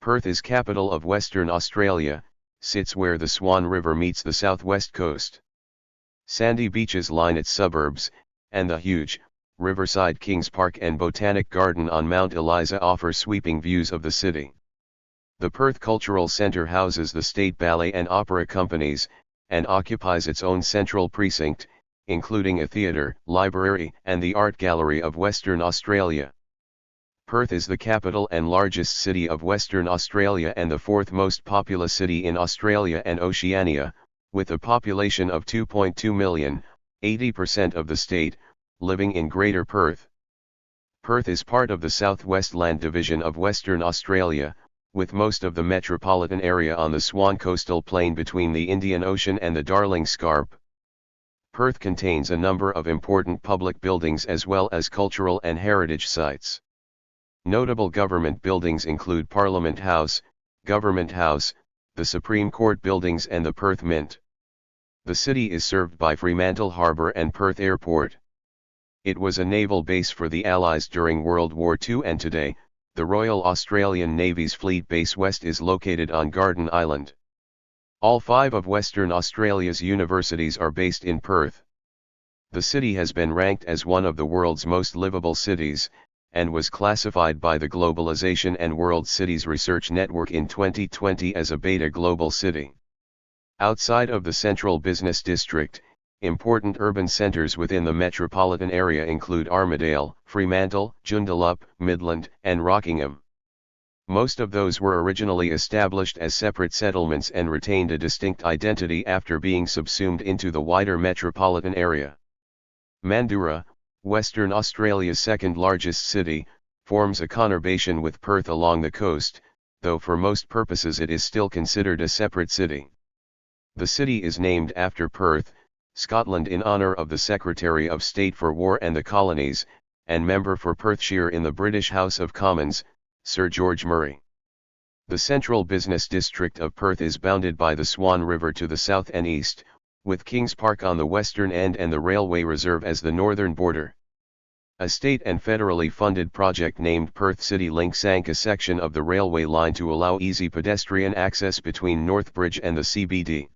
Perth is capital of Western Australia, sits where the Swan River meets the southwest coast. Sandy beaches line its suburbs, and the huge, riverside Kings Park and Botanic Garden on Mount Eliza offer sweeping views of the city. The Perth Cultural Centre houses the state ballet and opera companies, and occupies its own central precinct, including a theatre, library, and the art gallery of Western Australia. Perth is the capital and largest city of Western Australia and the fourth most populous city in Australia and Oceania, with a population of 2.2 million, 80% of the state, living in Greater Perth. Perth is part of the South West Land Division of Western Australia, with most of the metropolitan area on the Swan coastal plain between the Indian Ocean and the Darling Scarp. Perth contains a number of important public buildings as well as cultural and heritage sites. Notable government buildings include Parliament House, Government House, the Supreme Court buildings and the Perth Mint. The city is served by Fremantle Harbour and Perth Airport. It was a naval base for the Allies during World War II, and today, the Royal Australian Navy's Fleet Base West is located on Garden Island. All 5 of Western Australia's universities are based in Perth. The city has been ranked as one of the world's most livable cities, and was classified by the Globalization and World Cities Research Network in 2020 as a beta global city. Outside of the central business district, important urban centres within the metropolitan area include Armidale, Fremantle, Joondalup, Midland, and Rockingham. Most of those were originally established as separate settlements and retained a distinct identity after being subsumed into the wider metropolitan area. Mandurah, Western Australia's second largest city, forms a conurbation with Perth along the coast, though for most purposes it is still considered a separate city. The city is named after Perth, Scotland, in honour of the Secretary of State for War and the Colonies, and member for Perthshire in the British House of Commons, Sir George Murray. The central business district of Perth is bounded by the Swan River to the south and east, with Kings Park on the western end and the Railway Reserve as the northern border. A state and federally funded project named Perth City Link sank a section of the railway line to allow easy pedestrian access between Northbridge and the CBD.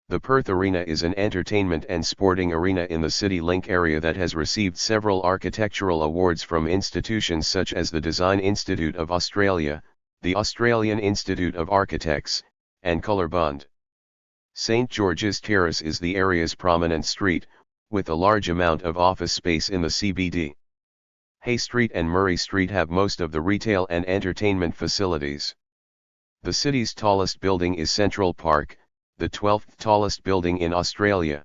The Perth Arena is an entertainment and sporting arena in the City Link area that has received several architectural awards from institutions such as the Design Institute of Australia, the Australian Institute of Architects, and Colorbond. St. George's Terrace is the area's prominent street, with a large amount of office space in the CBD. Hay Street and Murray Street have most of the retail and entertainment facilities. The city's tallest building is Central Park, the 12th tallest building in Australia.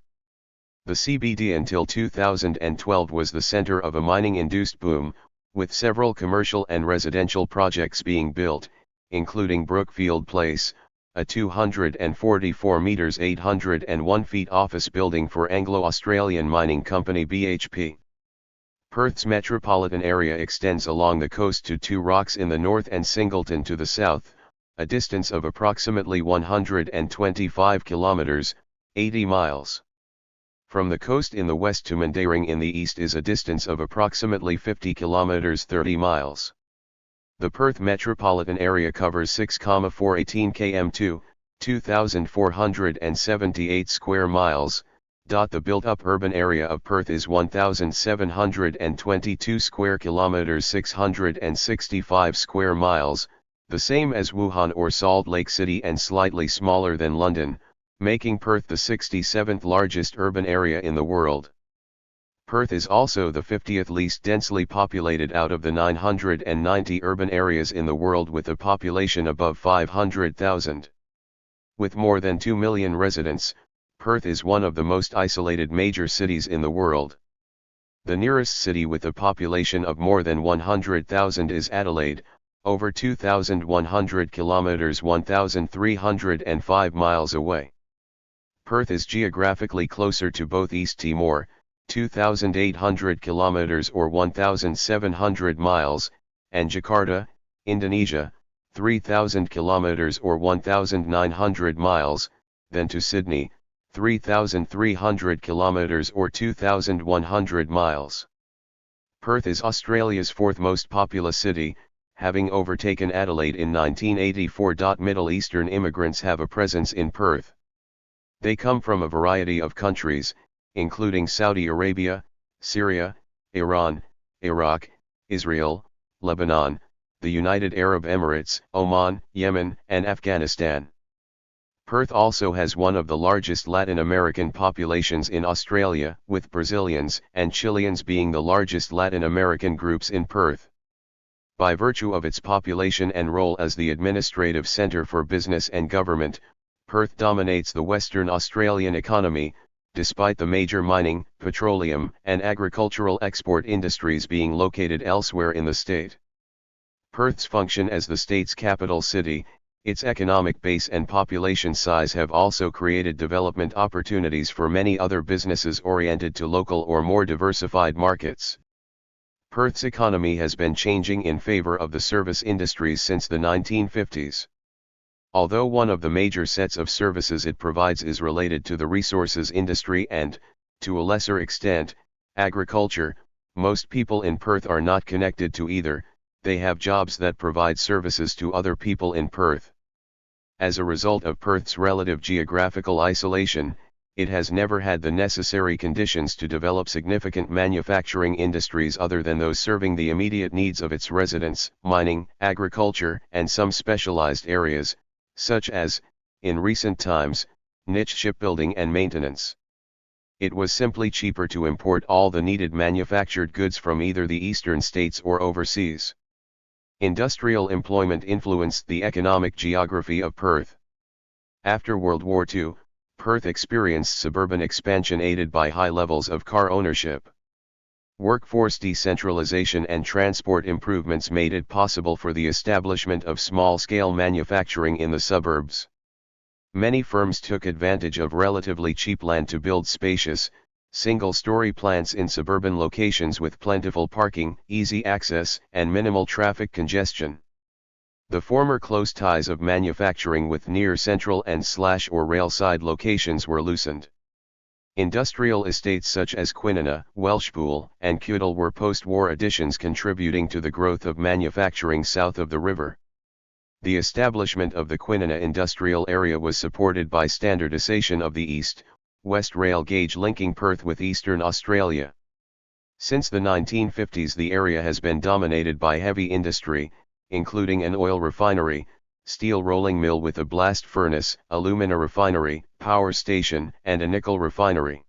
The CBD until 2012 was the centre of a mining-induced boom, with several commercial and residential projects being built, including Brookfield Place, a 244 metres 801 feet office building for Anglo-Australian mining company BHP. Perth's metropolitan area extends along the coast to Two Rocks in the north and Singleton to the south, a distance of approximately 125 kilometers, 80 miles. From the coast in the west to Mundaring in the east is a distance of approximately 50 kilometers, 30 miles. The Perth metropolitan area covers 6,418 km2, 2,478 square miles. The built-up urban area of Perth is 1,722 square kilometers, 665 square miles, the same as Wuhan or Salt Lake City and slightly smaller than London, making Perth the 67th largest urban area in the world. Perth is also the 50th least densely populated out of the 990 urban areas in the world, with a population above 500,000. With more than 2 million residents, Perth is one of the most isolated major cities in the world. The nearest city with a population of more than 100,000 is Adelaide, over 2,100 kilometers 1,305 miles away. Perth is geographically closer to both East Timor, 2,800 kilometers or 1,700 miles, and Jakarta, Indonesia, 3,000 kilometers or 1,900 miles, than to Sydney, 3,300 kilometers or 2,100 miles. Perth is Australia's fourth most populous city, having overtaken Adelaide in 1984. Middle Eastern immigrants have a presence in Perth. They come from a variety of countries, including Saudi Arabia, Syria, Iran, Iraq, Israel, Lebanon, the United Arab Emirates, Oman, Yemen, and Afghanistan. Perth also has one of the largest Latin American populations in Australia, with Brazilians and Chileans being the largest Latin American groups in Perth. By virtue of its population and role as the administrative centre for business and government, Perth dominates the Western Australian economy, despite the major mining, petroleum, and agricultural export industries being located elsewhere in the state. Perth's function as the state's capital city, its economic base and population size have also created development opportunities for many other businesses oriented to local or more diversified markets. Perth's economy has been changing in favor of the service industries since the 1950s. Although one of the major sets of services it provides is related to the resources industry and, to a lesser extent, agriculture, most people in Perth are not connected to either. They have jobs that provide services to other people in Perth. As a result of Perth's relative geographical isolation, it has never had the necessary conditions to develop significant manufacturing industries other than those serving the immediate needs of its residents, mining, agriculture, and some specialized areas, such as, in recent times, niche shipbuilding and maintenance. It was simply cheaper to import all the needed manufactured goods from either the eastern states or overseas. Industrial employment influenced the economic geography of Perth. After World War II, Perth experienced suburban expansion aided by high levels of car ownership. Workforce decentralization and transport improvements made it possible for the establishment of small-scale manufacturing in the suburbs. Many firms took advantage of relatively cheap land to build spacious, single-story plants in suburban locations with plentiful parking, easy access, and minimal traffic congestion. The former close ties of manufacturing with near central and or railside locations were loosened. Industrial estates such as Kwinana, Welshpool, and Kewdale were post-war additions contributing to the growth of manufacturing south of the river. The establishment of the Kwinana industrial area was supported by standardisation of the east-west rail gauge linking Perth with eastern Australia. Since the 1950s the area has been dominated by heavy industry, including an oil refinery, steel rolling mill with a blast furnace, alumina refinery, power station, and a nickel refinery.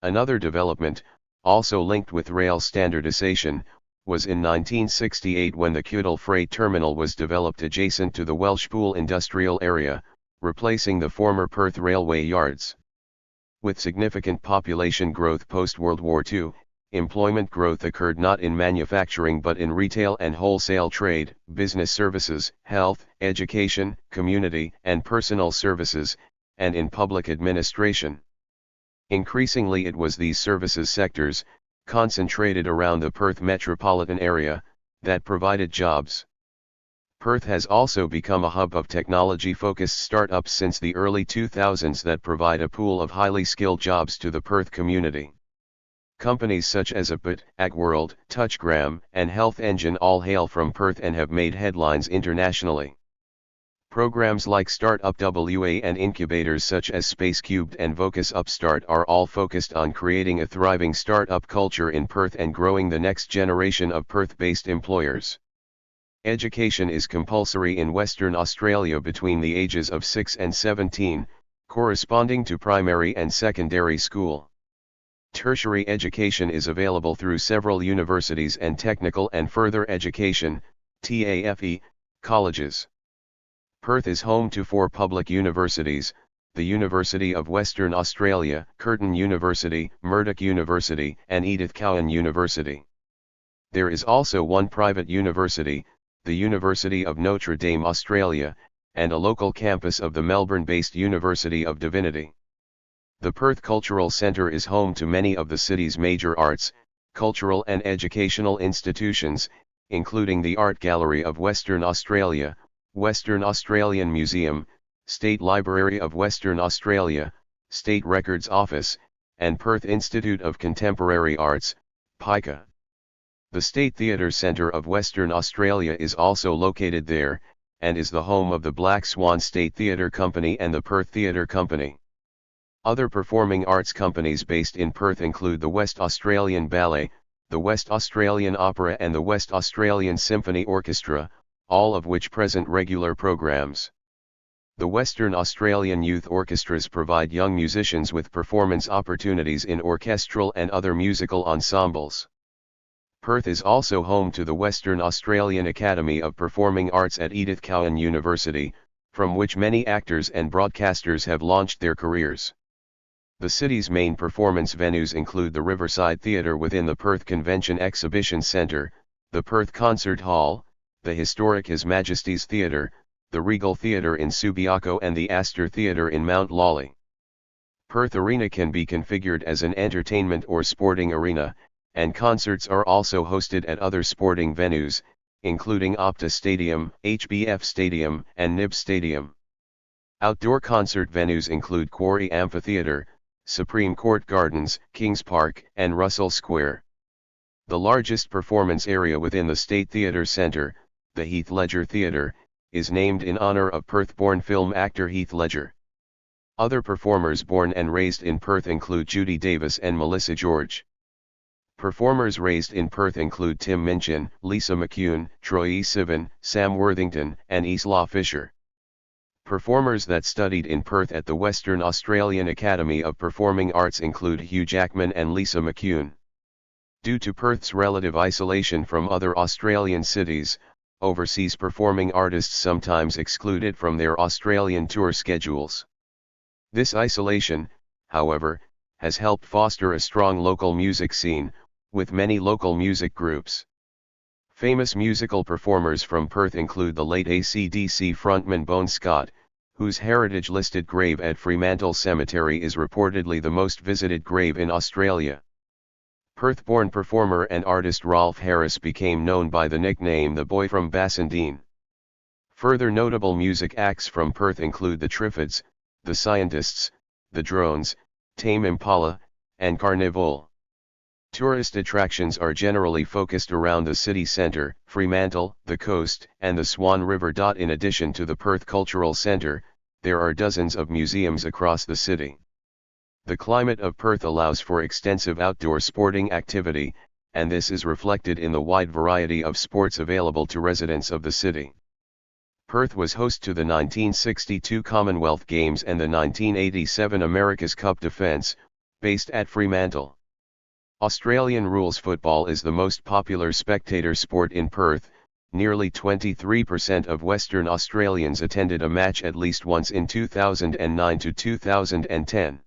Another development, also linked with rail standardisation, was in 1968 when the Kewdale Freight Terminal was developed adjacent to the Welshpool industrial area, replacing the former Perth Railway Yards. With significant population growth post-World War II, employment growth occurred not in manufacturing but in retail and wholesale trade, business services, health, education, community and personal services, and in public administration. Increasingly it was these services sectors, concentrated around the Perth metropolitan area, that provided jobs. Perth has also become a hub of technology-focused startups since the early 2000s that provide a pool of highly skilled jobs to the Perth community. Companies such as Apit, AgWorld, TouchGram, and Health Engine all hail from Perth and have made headlines internationally. Programs like Startup WA and incubators such as Space Cubed and Vocus Upstart are all focused on creating a thriving startup culture in Perth and growing the next generation of Perth-based employers. Education is compulsory in Western Australia between the ages of 6 and 17, corresponding to primary and secondary school. Tertiary education is available through several universities and technical and further education, TAFE, colleges. Perth is home to 4 public universities, the University of Western Australia, Curtin University, Murdoch University, and Edith Cowan University. There is also one private university, the University of Notre Dame Australia, and a local campus of the Melbourne-based University of Divinity. The Perth Cultural Centre is home to many of the city's major arts, cultural and educational institutions, including the Art Gallery of Western Australia, Western Australian Museum, State Library of Western Australia, State Records Office, and Perth Institute of Contemporary Arts, PICA. The State Theatre Centre of Western Australia is also located there, and is the home of the Black Swan State Theatre Company and the Perth Theatre Company. Other performing arts companies based in Perth include the West Australian Ballet, the West Australian Opera and the West Australian Symphony Orchestra, all of which present regular programs. The Western Australian youth orchestras provide young musicians with performance opportunities in orchestral and other musical ensembles. Perth is also home to the Western Australian Academy of Performing Arts at Edith Cowan University, from which many actors and broadcasters have launched their careers. The city's main performance venues include the Riverside Theatre within the Perth Convention Exhibition Centre, the Perth Concert Hall, the historic His Majesty's Theatre, the Regal Theatre in Subiaco and the Astor Theatre in Mount Lawley. Perth Arena can be configured as an entertainment or sporting arena, and concerts are also hosted at other sporting venues, including Optus Stadium, HBF Stadium, and Nib Stadium. Outdoor concert venues include Quarry Amphitheatre, Supreme Court Gardens, Kings Park, and Russell Square. The largest performance area within the State Theatre Centre, the Heath Ledger Theatre, is named in honour of Perth-born film actor Heath Ledger. Other performers born and raised in Perth include Judy Davis and Melissa George. Performers raised in Perth include Tim Minchin, Lisa McCune, Troy E. Sivan, Sam Worthington, and Isla Fisher. Performers that studied in Perth at the Western Australian Academy of Performing Arts include Hugh Jackman and Lisa McCune. Due to Perth's relative isolation from other Australian cities, overseas performing artists sometimes excluded from their Australian tour schedules. This isolation, however, has helped foster a strong local music scene, with many local music groups. Famous musical performers from Perth include the late AC/DC frontman Bon Scott, whose heritage-listed grave at Fremantle Cemetery is reportedly the most visited grave in Australia. Perth-born performer and artist Rolf Harris became known by the nickname The Boy from Bassendean. Further notable music acts from Perth include the Triffids, the Scientists, the Drones, Tame Impala, and Carnival. Tourist attractions are generally focused around the city centre, Fremantle, the coast, and the Swan River. In addition to the Perth Cultural Centre, there are dozens of museums across the city. The climate of Perth allows for extensive outdoor sporting activity, and this is reflected in the wide variety of sports available to residents of the city. Perth was host to the 1962 Commonwealth Games and the 1987 America's Cup Defence, based at Fremantle. Australian rules football is the most popular spectator sport in Perth. Nearly 23% of Western Australians attended a match at least once in 2009 to 2010.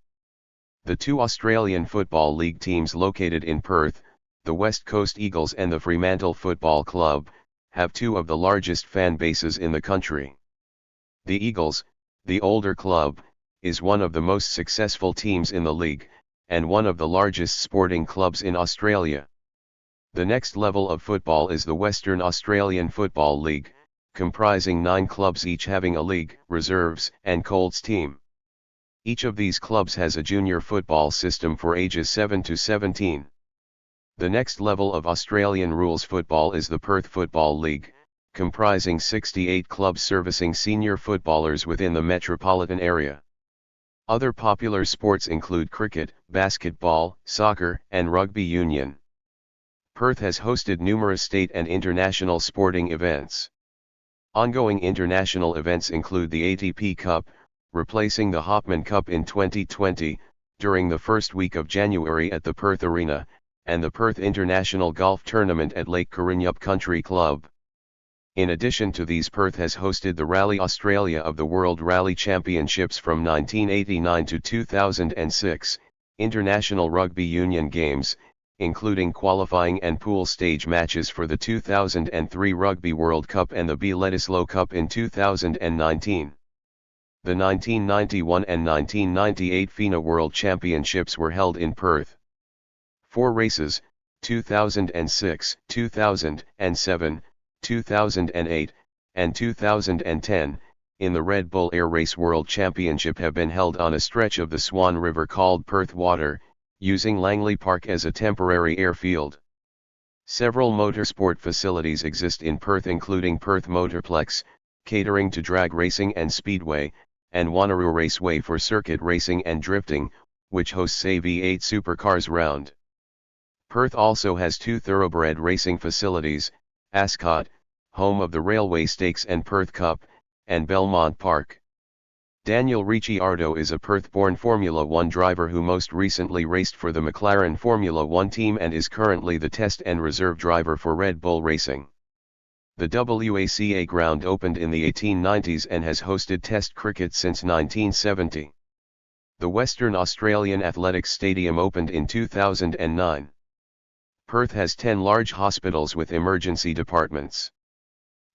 The two Australian Football League teams located in Perth, the West Coast Eagles and the Fremantle Football Club, have two of the largest fan bases in the country. The Eagles, the older club, is one of the most successful teams in the league, and one of the largest sporting clubs in Australia. The next level of football is the Western Australian Football League, comprising 9 clubs each having a league, reserves, and Colts team. Each of these clubs has a junior football system for ages 7 to 17. The next level of Australian rules football is the Perth Football League, comprising 68 clubs servicing senior footballers within the metropolitan area. Other popular sports include cricket, basketball, soccer, and rugby union. Perth has hosted numerous state and international sporting events. Ongoing international events include the ATP Cup, replacing the Hopman Cup in 2020, during the first week of January at the Perth Arena, and the Perth International Golf Tournament at Lake Corrinyup Country Club. In addition to these, Perth has hosted the Rally Australia of the World Rally Championships from 1989 to 2006, International Rugby Union Games, including qualifying and pool stage matches for the 2003 Rugby World Cup and the Bledisloe Cup in 2019. The 1991 and 1998 FINA World Championships were held in Perth. 4 races, 2006, 2007, 2008, and 2010, in the Red Bull Air Race World Championship have been held on a stretch of the Swan River called Perth Water, using Langley Park as a temporary airfield. Several motorsport facilities exist in Perth, including Perth Motorplex, catering to drag racing and speedway, and Wanneroo Raceway for circuit racing and drifting, which hosts a V8 supercars round. Perth also has two thoroughbred racing facilities, Ascot, home of the Railway Stakes and Perth Cup, and Belmont Park. Daniel Ricciardo is a Perth-born Formula One driver who most recently raced for the McLaren Formula One team and is currently the test and reserve driver for Red Bull Racing. The WACA ground opened in the 1890s and has hosted Test cricket since 1970. The Western Australian Athletics Stadium opened in 2009. Perth has 10 large hospitals with emergency departments.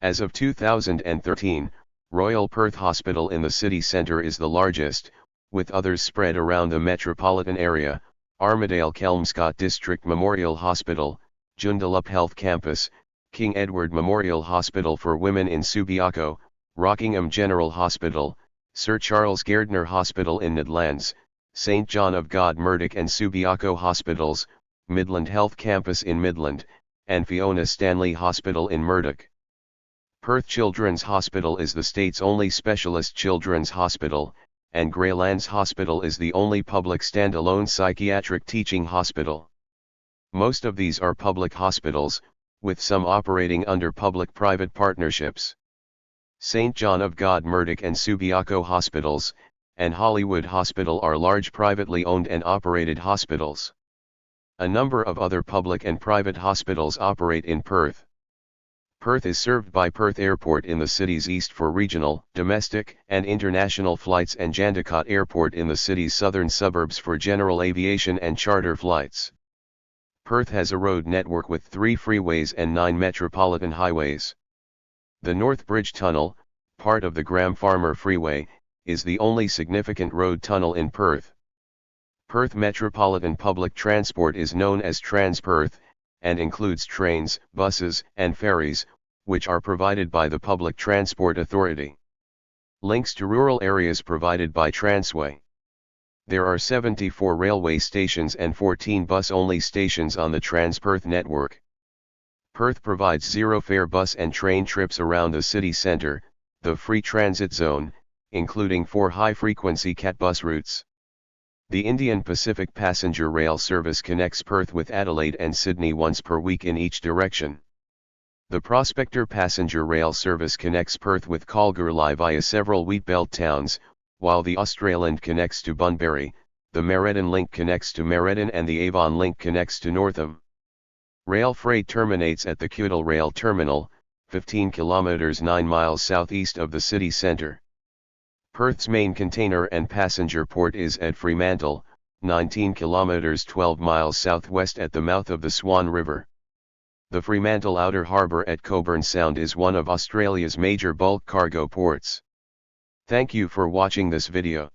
As of 2013, Royal Perth Hospital in the city centre is the largest, with others spread around the metropolitan area: Armidale-Kelmscott District Memorial Hospital, Joondalup Health Campus, King Edward Memorial Hospital for Women in Subiaco, Rockingham General Hospital, Sir Charles Gairdner Hospital in Midlands, St John of God Murdoch and Subiaco Hospitals, Midland Health Campus in Midland, and Fiona Stanley Hospital in Murdoch. Perth Children's Hospital is the state's only specialist children's hospital, and Greylands Hospital is the only public standalone psychiatric teaching hospital. Most of these are public hospitals, with some operating under public-private partnerships. St John of God Murdoch and Subiaco Hospitals, and Hollywood Hospital are large privately owned and operated hospitals. A number of other public and private hospitals operate in Perth. Perth is served by Perth Airport in the city's east for regional, domestic, and international flights, and Jandakot Airport in the city's southern suburbs for general aviation and charter flights. Perth has a road network with 3 freeways and 9 metropolitan highways. The North Bridge Tunnel, part of the Graham Farmer Freeway, is the only significant road tunnel in Perth. Perth Metropolitan Public Transport is known as TransPerth, and includes trains, buses, and ferries, which are provided by the Public Transport Authority. Links to rural areas provided by Transway. There are 74 railway stations and 14 bus-only stations on the TransPerth network. Perth provides zero-fare bus and train trips around the city centre, the Free Transit Zone, including 4 high-frequency CAT bus routes. The Indian Pacific Passenger Rail Service connects Perth with Adelaide and Sydney once per week in each direction. The Prospector Passenger Rail Service connects Perth with Kalgoorlie via several wheatbelt towns, while the Australand connects to Bunbury, the Merredin Link connects to Merredin, and the Avon Link connects to Northam. Rail freight terminates at the Kewdale Rail Terminal, 15 km 9 miles southeast of the city centre. Perth's main container and passenger port is at Fremantle, 19 km 12 miles southwest at the mouth of the Swan River. The Fremantle Outer Harbour at Cockburn Sound is one of Australia's major bulk cargo ports. Thank you for watching this video.